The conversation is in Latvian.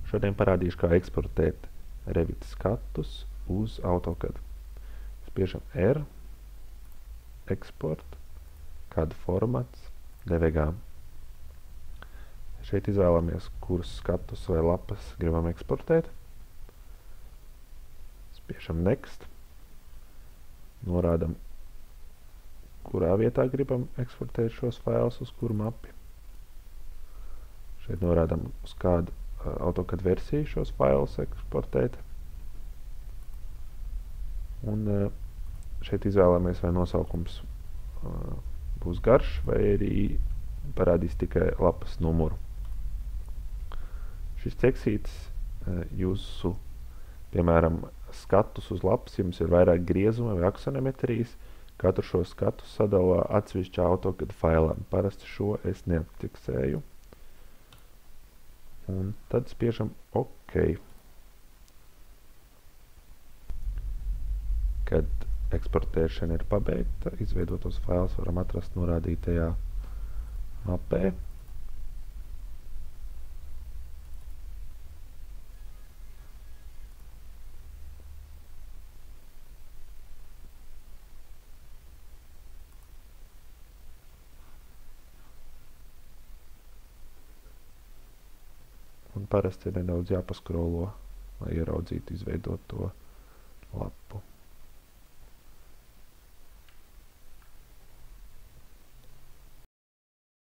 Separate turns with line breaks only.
Šodien parādīšu, kā eksportēt Revit skatus uz AutoCAD. Spiežam R, eksport, kāda formats, DVG. Šeit izvēlamies, kurus skatus vai lapas gribam eksportēt. Spiežam Next, norādam, kurā vietā gribam eksportēt šos failus, uz kuru mapi. Šeit norādam, uz kādu AutoCAD versiju šos failus eksportēt. Un šeit izvēlamies, vai nosaukums būs garš, vai arī parādīs tikai lapas numuru. Šis ceksītis jūsu, piemēram, skatus uz lapas, jums ir vairāk griezuma vai aksonometrijas, katru šo skatu sadalā atsevišķā AutoCAD failā. Parasti šo es neapceksēju. Un tad spiežam OK. Kad eksportēšana ir pabeigta, izveidotos failus varam atrast norādītajā mapē. Un parasti ir nedaudz jāpaskrolo, lai ieraudzītu izveidoto lapu.